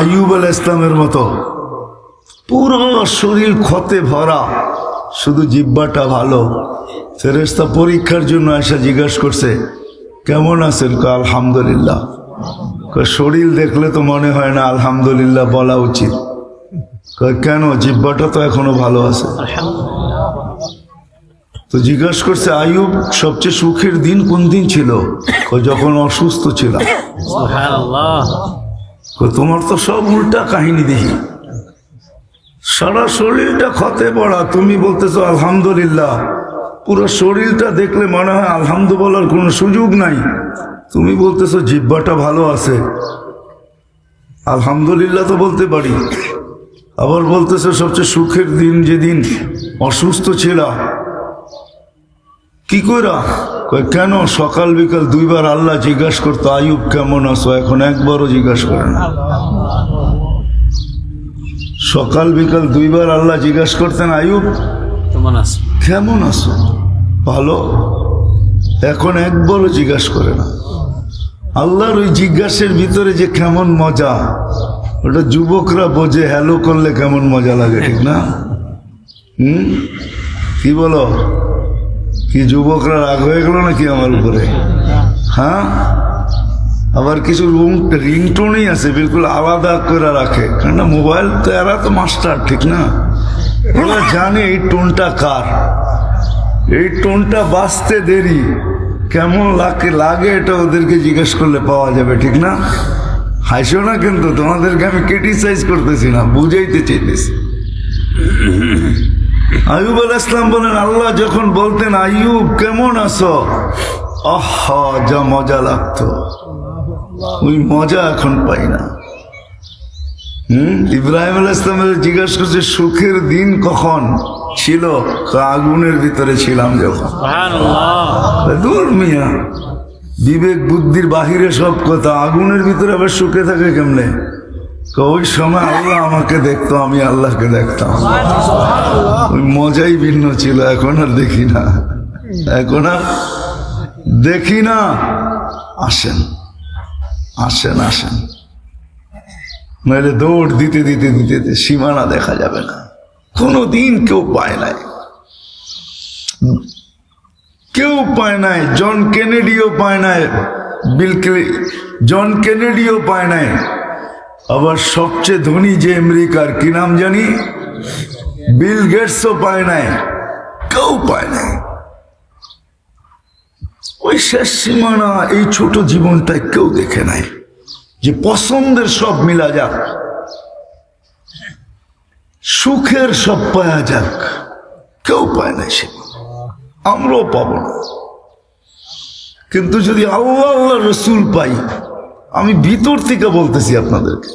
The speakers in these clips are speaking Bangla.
আইয়ুব আলাইহিস সালামের মতো পুরো শরীর ক্ষতে ভরা, শুধু জিহ্বাটা ভালো। ফেরেশতা পরীক্ষার জন্য এসে জিজ্ঞাসা করছে, কেমন আছেন? আলহামদুলিল্লাহ। শরীর দেখলে তো মনে হয় না আলহামদুলিল্লাহ বলা উচিত। কেন? জিহ্বাটা তো এখনো ভালো আছে। তো জিজ্ঞাসা করছে, আইয়ুব সবচেয়ে সুখের দিন কোন দিন ছিল? যখন অসুস্থ ছিলাম। তোমার তো সব উল্টা কাহিনী দেখি, সারা শরীরটা ক্ষতে পড়া, তুমি বলতেছো আলহামদুলিল্লাহ। পুরো শরীরটা দেখলে মনে হয় আলহামদু বলার কোনো সুযোগ নাই, তুমি বলতেছো জিহ্বাটা ভালো আছে। আলহামদুলিল্লাহ তো বলতে পারি, আবার বলতেছো সবচেয়ে সুখের দিন যেদিন অসুস্থ ছিল। কি কইরা? কেন? সকাল বিকাল দুইবার আল্লাহ জিজ্ঞাসা করতো, আইয়ুব কেমন আছো? এখন একবারও জিজ্ঞাসা করে না। সকাল বিকাল দুইবার আল্লাহ জিজ্ঞাসা করতেন, আইয়ুব কেমন আছো? ভালো। এখন একবারও জিজ্ঞাসা করে না। আল্লাহর ওই জিজ্ঞাসার ভিতরে যে কেমন মজা, ওটা যুবকরা বোঝে। হ্যালো করলে কেমন মজা লাগে, ঠিক না? কি বলো? কি যুবকরা রাগ হয়ে গেল নাকি আমার উপরে? হ্যাঁ, আবার কিছু রিংটোনই আছে বিলকুল আলাদা করে রাখে, কেননা মোবাইল তো এরা তো মাস্টার, ঠিক না? ওরা জানে এই টোনটা কার, এই টোনটা বাজতে দেরি কেমন লাগে এটা ওদেরকে জিজ্ঞেস করলে পাওয়া যাবে, ঠিক না? হাসো না কিন্তু, তোমাদেরকে আমি ক্রিটিসাইজ করতেছি না, বুঝাইতে চাইতেছি। আইয়ুব আলাইহিস সালাম বলেন, আল্লাহ যখন বলতেন আইয়ুব কেমন আছো, আহা যা মজা লাগতো, ওই মজা এখন পাই না। ইব্রাহিম আলাইহিস সালামের জিজ্ঞাসা করছে সুখের দিন কখন ছিল? আগুনের ভিতরে ছিলাম যখন। দূর মিয়া, বিবেক বুদ্ধির বাহিরে সব কথা, আগুনের ভিতরে আবার সুখে থাকে কেমনে? ওই সময় আল্লাহ আমাকে দেখতো, আমি আল্লাহকে দেখতাম, ওই মজাই ভিন্ন ছিল। এখন আর দেখি না, এখন আর দেখি না। আসেন আসেন আসেন, নাহলে দৌড় দিতে দিতে দিতে সীমানা দেখা যাবে না। কোনোদিন কেউ পায় নাই, কেউ পায় নাই। জন কেনেডিও পায় নাই, জন কেনেডিও পায় নাই। আবার সবচেয়ে ধনী যে আমেরিকার, কি নাম জানি, বিল গেটসও পায় নাই, কেউ পায় নাই। ওই শেষ সীমানা, এই ছোট জীবনটায় কেউ দেখে নাই যে পছন্দের সব মিলা যাক, সুখের সব পাওয়া যাক, কেউ পায় নাই সে, আমরাও পাবো না। কিন্তু যদি আল্লাহ আল্লাহ রসুল পাই, আমি ভিতর থেকে বলতেছি আপনাদেরকে,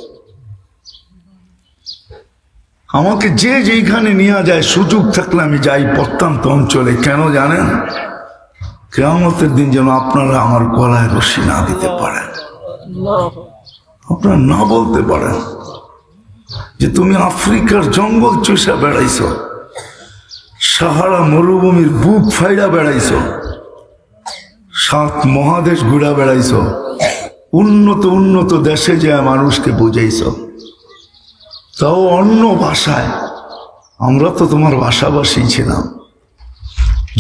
আমাকে যে যেইখানে নিয়ে যায়, সুযোগ থাকলে আমি যাই প্রত্যন্ত অঞ্চলে। কেন জানেন? কিয়ামতের দিন যেন আপনারা আমার গলায় রশি না দিতে পারেন, আপনারা না বলতে পারেন যে তুমি আফ্রিকার জঙ্গল চষা বেড়াইছ, সাহারা মরুভূমির বুক ফাইড়া বেড়াইছ, 7 মহাদেশ ঘুরা বেড়াইছ, উন্নত উন্নত দেশে যে মানুষকে বুঝাইছ, তাও অন্য ভাষায়। আমরা তো তোমার ভাষাভাষী ছিলাম,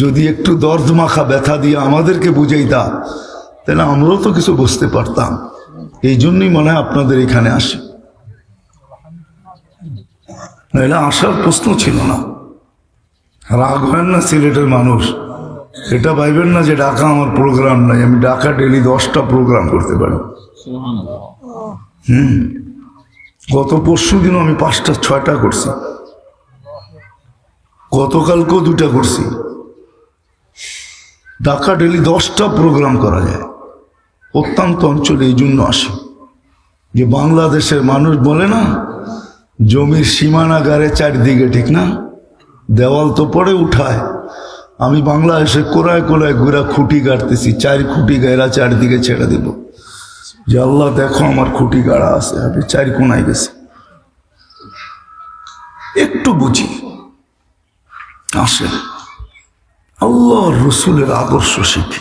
যদি একটু দর্দ মাখা ব্যথা দিয়ে আমাদেরকে বুঝাইতা, তাহলে আমরাও তো কিছু বুঝতে পারতাম। এই জন্যই মনে হয় আপনাদের এখানে আসি, নাহলে আসার প্রশ্ন ছিল না। রাগ হয় না সিলেটের মানুষ, এটা ভাইবেন না যে ঢাকা আমার প্রোগ্রাম নাই। আমি ঢাকা ডেলি 10টা প্রোগ্রাম করতে পারি। গত পরশু দিনও আমি 5টা 6টা করছি, গতকালকেও 2টা করছি। ঢাকা ডেলি 10টা প্রোগ্রাম করা যায়। প্রত্যন্ত অঞ্চলে এই জন্য আসে যে বাংলাদেশের মানুষ বলে না, জমির সীমানাগারে চারদিকে, ঠিক না? দেওয়াল তো পরে উঠায়। আমি বাংলাদেশে কোরায় কোরায় ঘুরা খুঁটি গাড়তেছি, 4 খুঁটি গাড়া চারদিকে ছেড়ে দেব যে আল্লাহ দেখো আমার খুঁটি গাড়া আছে, আমি 4 কোনায় গেছি। একটু বুঝি, আসেন আল্লাহর রসুলের আদর্শ শিখি।